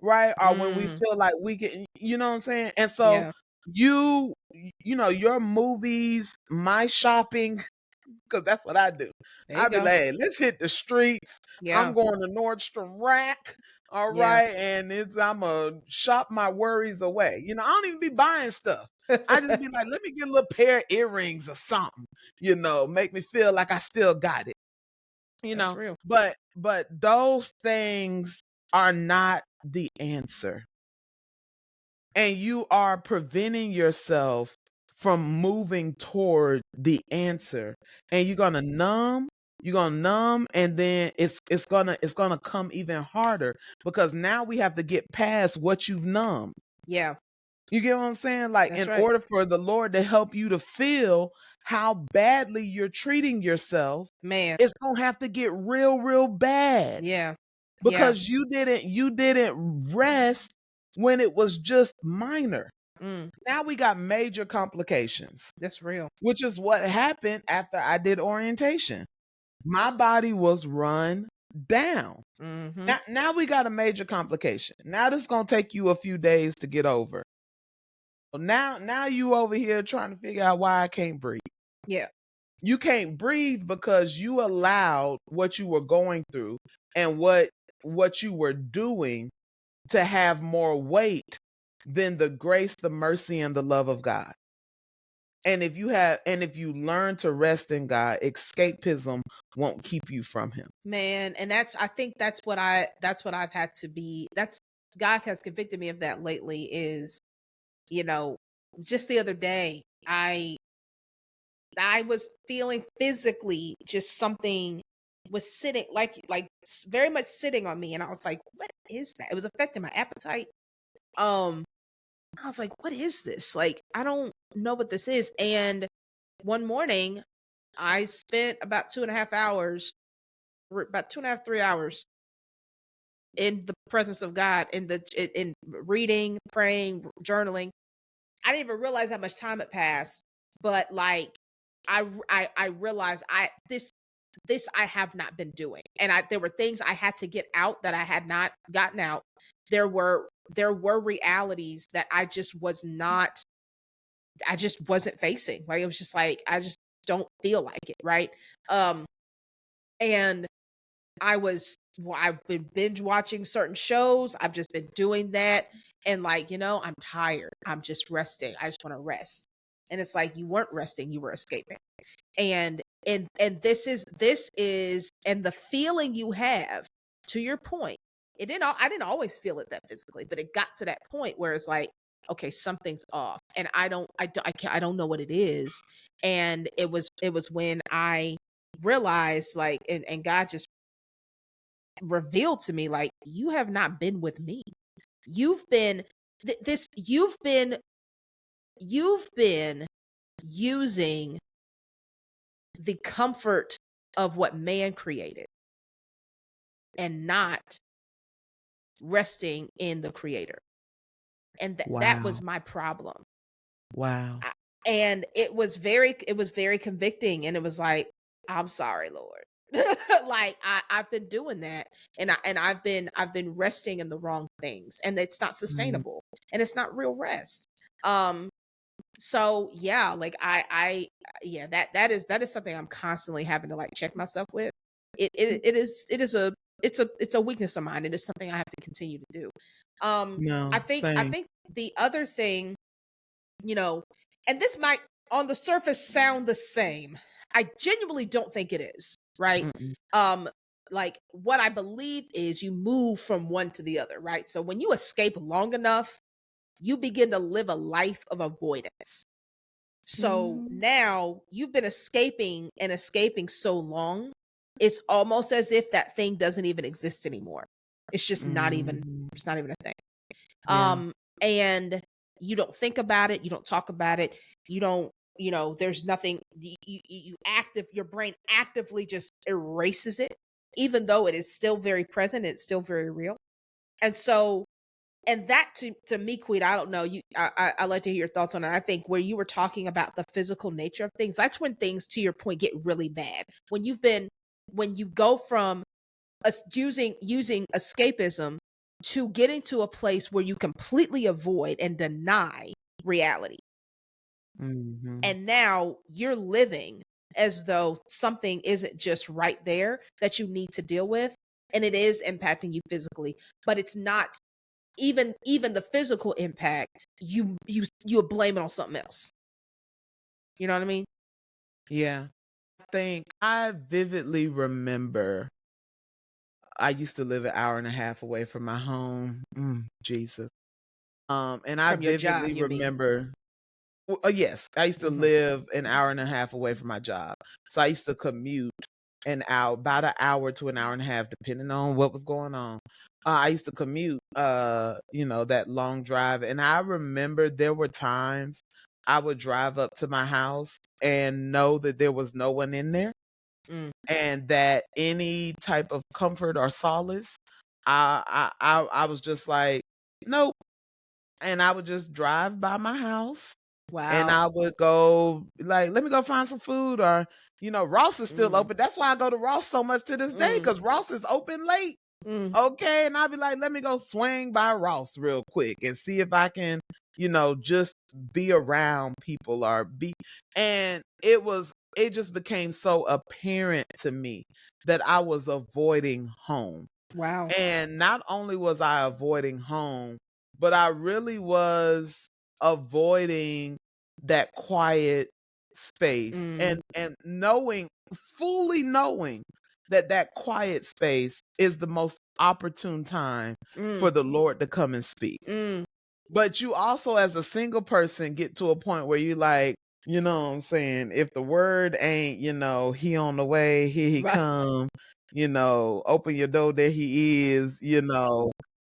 right? Or when we feel like we can, you know what I'm saying? And so Yeah. your movies, my shopping, because that's what I do. There you I'd be go. like, hey, let's hit the streets. I'm Yeah. going to Nordstrom Rack. All Yeah. right. And I'm going to shop my worries away. I don't even be buying stuff. I just be like, let me get a little pair of earrings or something, make me feel like I still got it, That's real. but those things are not the answer. And you are preventing yourself from moving toward the answer. And you're gonna numb, and then it's gonna come even harder, because now we have to get past what you've numbed. Yeah. You get what I'm saying? Like, That's in right. order for the Lord to help you to feel how badly you're treating yourself, Man. it's gonna have to get real, real bad. Yeah. Yeah. Because you didn't rest when it was just minor. Mm. Now we got major complications, That's real. which is what happened after I did orientation. My body was run down. Mm-hmm. Now we got a major complication. Now this is gonna take you a few days to get over. So now you over here trying to figure out why I can't breathe. Yeah. You can't breathe because you allowed what you were going through and what you were doing to have more weight than the grace, the mercy, and the love of God. And if you learn to rest in God, escapism won't keep you from him. Man, and I think that's what I've had to be. That's God has convicted me of that lately is, you know, just the other day I was feeling physically just something was sitting very much sitting on me, and I was like, what is that? It was affecting my appetite. I was like, what is this? Like, I don't know what this is. And one morning I spent about 2.5 hours, about 2.5, 3 hours in the presence of God, in reading, praying, journaling. I didn't even realize how much time had passed, but like I realized this I have not been doing, and there were things I had to get out that I had not gotten out. There were realities that I just wasn't facing. Like, it was just like I just don't feel like it, right? And I've been binge watching certain shows. I've just been doing that. And like, I'm tired. I'm just resting. I just want to rest. And it's like, you weren't resting, you were escaping. And this is and the feeling you have, to your point, I didn't always feel it that physically, but it got to that point where it's like, okay, something's off. And I don't know what it is. And it was when I realized, like, and God just revealed to me, like, you have not been with me. You've been this you've been using the comfort of what man created and not resting in the creator. And that was Wow. my problem. Wow. I- and it was very convicting, and it was like, I'm sorry, Lord. Like, I've been doing that, and I've been resting in the wrong things, and it's not Mm. sustainable, and it's not real rest. Um so yeah, like yeah, that is something I'm constantly having to like check myself with. It is a weakness of mine. It is something I have to continue to do. I No, think I same. think the other thing, you know, and this might on the surface sound the same. I genuinely don't think it is, right? Mm-mm. Um like, what I believe is you move from one to the other, right? So when you escape long enough, you begin to live a life of avoidance. So Mhm. now you've been escaping and escaping so long, it's almost as if that thing doesn't even exist anymore. It's just not even Mhm. it's not even a thing. Yeah. And you don't think about it, you don't talk about it, you don't, there's nothing, your brain actively just erases it, even though it is still very present, it's still very real. And so, and that, to me, Queen, I don't know, I like to hear your thoughts on it. I think where you were talking about the physical nature of things, that's when things, to your point, get really bad. When you go from using escapism to getting to a place where you completely avoid and deny reality. Mhm. And now you're living as though something isn't just right there that you need to deal with, and it is impacting you physically, but it's not even the physical impact, you blame it on something else. You know what I mean? Yeah. I vividly remember I used to live an hour and a half away from my home. Jesus. And I From your job, vividly you mean? remember yes, I used to Mhm. live an hour and a half away from my job. So I used to commute about an hour to an hour and a half, depending on what was going on. I used to commute, that long drive. And I remember there were times I would drive up to my house and know that there was no one in there Mm. and that any type of comfort or solace, I was just like, nope. And I would just drive by my house And Wow. I would go like, let me go find some food, or Ross is still Mm. open. That's why I go to Ross so much to this day, because Ross is open late. Okay, and I'll be like, let me go swing by Ross real quick and see if I can, just be around people or be. And it just became so apparent to me that I was avoiding home. Wow. And not only was I avoiding home, but I really was avoiding that quiet space, and fully knowing that quiet space is the most opportune time for the Lord to come and speak. But you also, as a single person, get to a point where you like, you know what I'm saying? If the word ain't, he on the way, here he Right. come, open your door, there he is,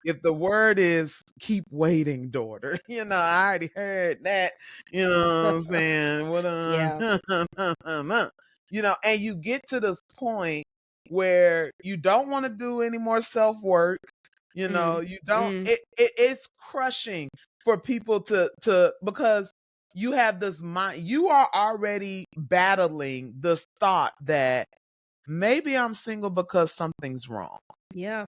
If the word is keep waiting, daughter, I already heard that, you know what I'm saying? What Yeah. and you get to this point where you don't want to do any more self-work. You don't, it's crushing for people to because you have this mind, you are already battling this thought that maybe I'm single because something's wrong. Yeah.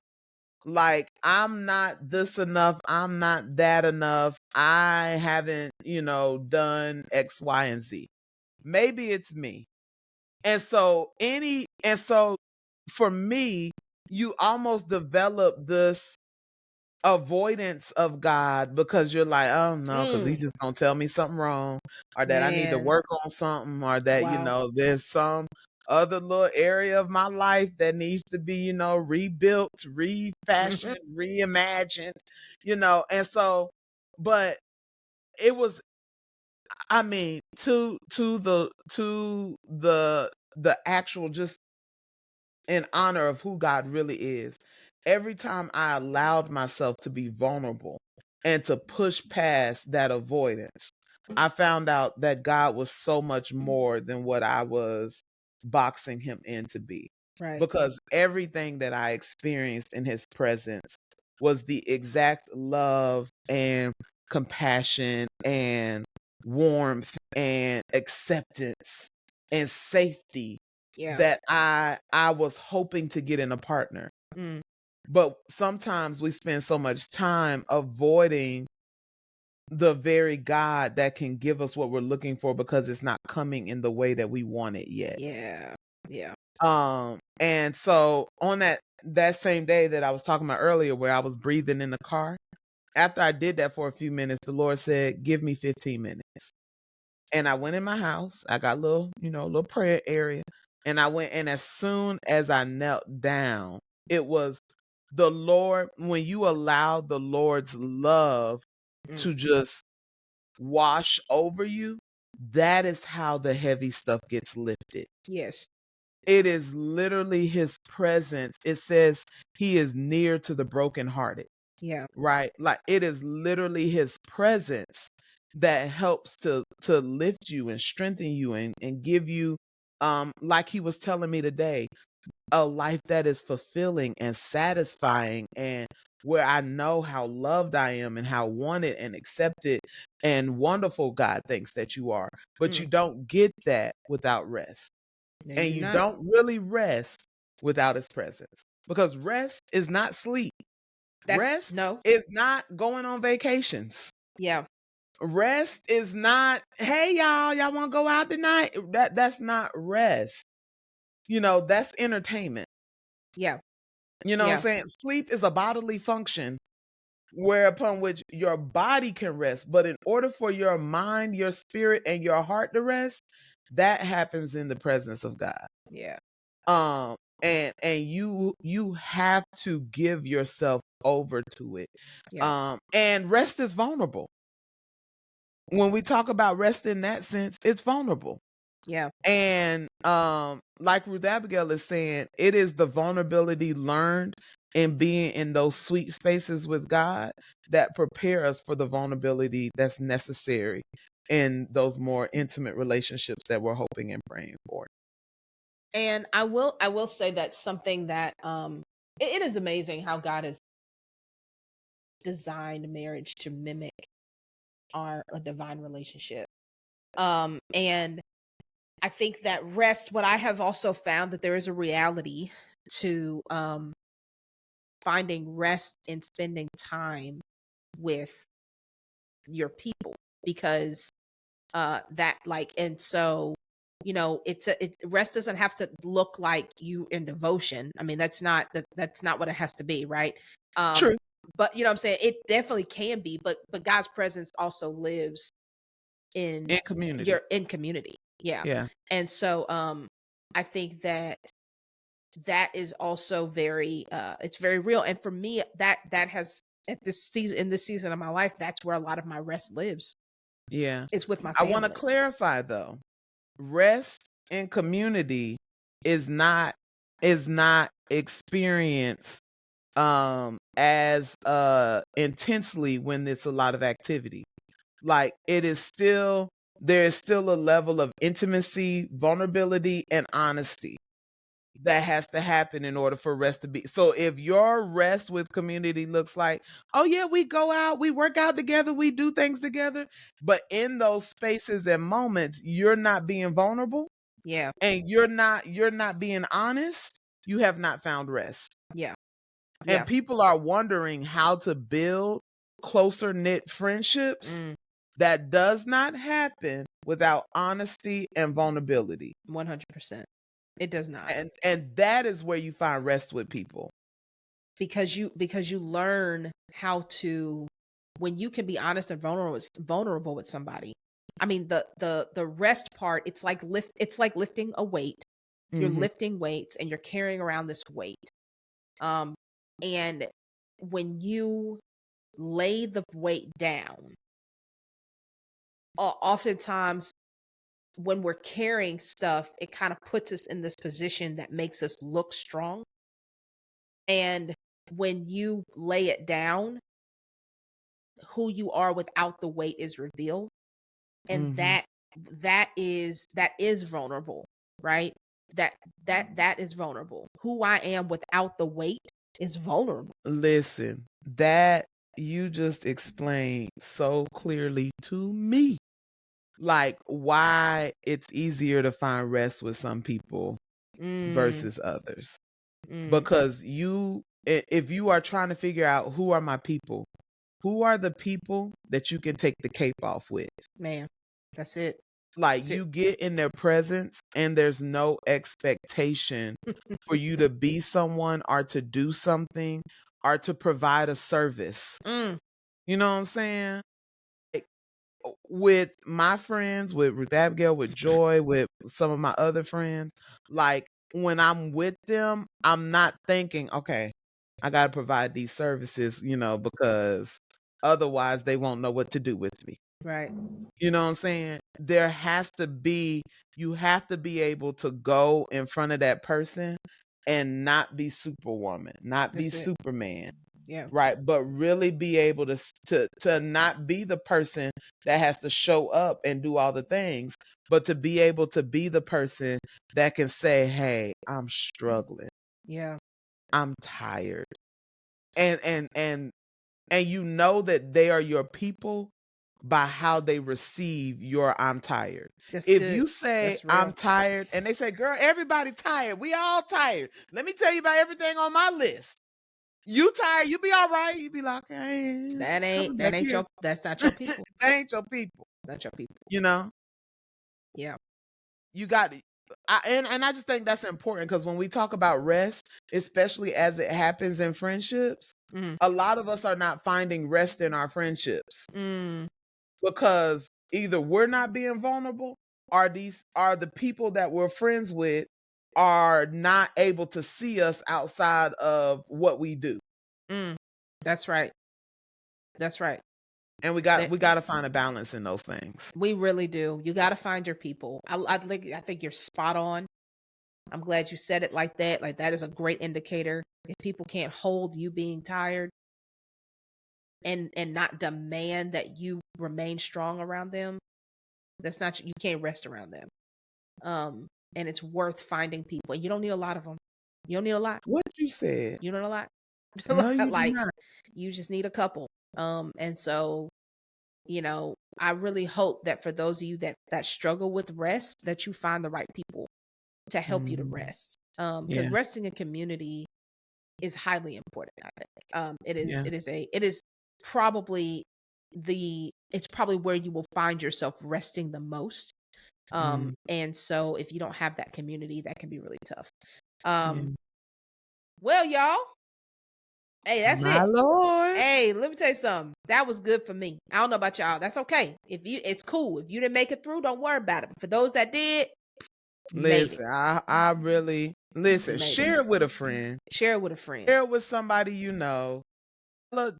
Like, I'm not this enough, I'm not that enough, I haven't, done X, Y, and Z. Maybe it's me. And so for me, you almost develop this avoidance of God because you're like, oh no, because he just gonna tell me something wrong, or that I need to Man. work on something, or that Wow. there's some other little area of my life that needs to be rebuilt, refashioned, reimagined, and so, but it was, I mean, to the actual, just in honor of who God really is. Every time I allowed myself to be vulnerable and to push past that avoidance, I found out that God was so much more than what I was boxing him in to be. Right. Because everything that I experienced in his presence was the exact love and compassion and warmth and acceptance and safety Yeah. that I was hoping to get in a partner. But sometimes we spend so much time avoiding the very God that can give us what we're looking for because it's not coming in the way that we want it yet. Yeah. Yeah. And so on that same day that I was talking about earlier, where I was breathing in the car, after I did that for a few minutes, the Lord said, give me 15 minutes. And I went in my house. I got a little prayer area. And I went, and as soon as I knelt down, it was the Lord. When you allow the Lord's love to just wash over you, that is how the heavy stuff gets lifted. Yes. It is literally his presence. It says he is near to the brokenhearted. Yeah. Right? Like, it is literally his presence that helps to lift you and strengthen you and give you, like he was telling me today, a life that is fulfilling and satisfying, and where I know how loved I am and how wanted and accepted and wonderful God thinks that you are. But you don't get that without rest. No, you And do you not. don't really rest without his presence. Because rest is not sleep. That's Rest no. is not going on vacations. Yeah. Rest is not, hey y'all want to go out tonight? That's not rest. That's entertainment. Yeah. You know what I'm Yeah. saying? Sleep is a bodily function whereupon which your body can rest, but in order for your mind, your spirit, and your heart to rest, that happens in the presence of God. Yeah. And you have to give yourself over to it. Yeah. And rest is vulnerable. When we talk about rest in that sense, it's vulnerable. Yeah. And like Ruth Abigail is saying, it is the vulnerability learned in being in those sweet spaces with God that prepare us for the vulnerability that's necessary in those more intimate relationships that we're hoping and praying for. And I will say that's something that it is amazing how God has designed marriage to mimic a divine relationship. And I think that rest, what I have also found that there is a reality to finding rest and spending time with your people, because that like, and so rest doesn't have to look like you in devotion. I mean, that's not what it has to be, right? True. But you know what I'm saying, it definitely can be, but God's presence also lives in In community. your in community. Yeah. Yeah. And so I think that is also very it's very real. And for me, that has, at this season, in this season of my life, that's where a lot of my rest lives, Yeah. is with my I want to family. clarify though. Rest in community is not experienced as intensely when it's a lot of activity. Like it is still, there is still a level of intimacy, vulnerability, and honesty that has to happen in order for rest to be. So if your rest with community looks like, oh yeah, we go out, we work out together, we do things together, but in those spaces and moments, you're not being vulnerable, Yeah. and you're not being honest, you have not found rest. Yeah. And Yeah. people are wondering how to build closer knit friendships. That does not happen without honesty and vulnerability. 100%. It does not. And that is where you find rest with people. Because you learn how to, when you can be honest and vulnerable with somebody. I mean, the rest part, it's like lifting a weight. You're Mhm. lifting weights and you're carrying around this weight. And when you lay the weight down, oftentimes when we're carrying stuff, it kind of puts us in this position that makes us look strong. And when you lay it down, who you are without the weight is revealed. And Mhm. that is vulnerable, right? That is vulnerable. Who I am without the weight is vulnerable. Listen, that you just explained so clearly to me. Like why it's easier to find rest with some people Mm, versus others. mm, Because if you are trying to figure out who are my people, who are the people that you can take the cape off with? man, that's it. Like That's it. you get in their presence and there's no expectation for you to be someone or to do something or to provide a service. Mm, You know what I'm saying? Like, with my friends, with Ruth Abigail, with Joy, with some of my other friends, like when I'm with them, I'm not thinking, okay, I got to provide these services, because otherwise they won't know what to do with me. right. You know what I'm saying? You have to be able to go in front of that person and not be superwoman, not be That's it. Superman, Yeah. right? But really be able to not be the person that has to show up and do all the things, but to be able to be the person that can say, "Hey, I'm struggling. Yeah. I'm tired." And you know that they are your people by how they receive your "I'm tired." That's If good. you say That's "I'm real. tired" and they say, "Girl, everybody tired. We all tired. Let me tell you about everything on my list." You tired, you be all right. You be like, "Okay, coming back here." That's not your people. That ain't your people. Not your people. You know, Yeah. you got and I just think that's important because when we talk about rest, especially as it happens in friendships, Mm, a lot of us are not finding rest in our friendships mm, because either we're not being vulnerable or these are the people that we're friends with are not able to see us outside of what we do. mm. That's right. That's right. And That we got to find a balance in those things. we really do. You got to find your people. I think you're spot on. I'm glad you said it like that. Like that is a great indicator. If people can't hold you being tired and not demand that you remain strong around them, that's not, you can't rest around them. And it's worth finding people. And you don't need a lot of them. You don't need a lot. What you said? You don't need a lot. No, you do Like not. you just need a couple. And so, I really hope that for those of you that struggle with rest, that you find the right people to help you to rest. Because resting in community is highly important, I think. It is probably it's probably where you will find yourself resting the most. And so if you don't have that community, that can be really tough. Well, y'all, hey, that's My it. Lord. Hey, let me tell you something. That was good for me. I don't know about y'all. That's okay. It's cool. If you didn't make it through, don't worry about it. But for those that did, Listen, I really listen. Share it with a friend. Share it with a friend. Share it with somebody you know.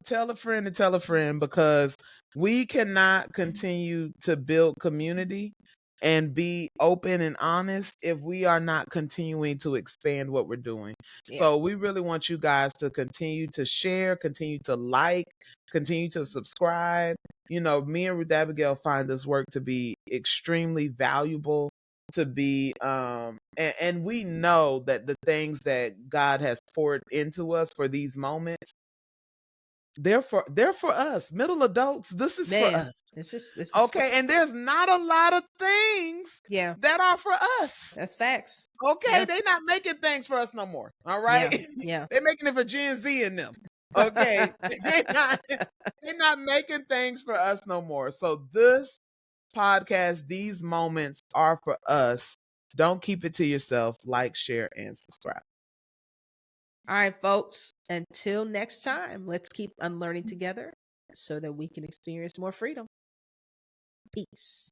Tell a friend to tell a friend, because we cannot continue to build community and be open and honest if we are not continuing to expand what we're doing. So we really want you guys to continue to share, continue to like, continue to subscribe. You know, me and Ruth Abigail find this work to be extremely valuable, to be and we know that the things that God has poured into us for these moments, they're for us middle adults. This is for us. This Okay, and there's not a lot of things that are for us. That's facts. Okay, they not making things for us no more. All right, they're making it for Gen Z and them. Okay, they're not making things for us no more. So this podcast, these moments are for us. Don't keep it to yourself. Like, share, and subscribe. All right, folks. Until next time, let's keep unlearning together so that we can experience more freedom. Peace.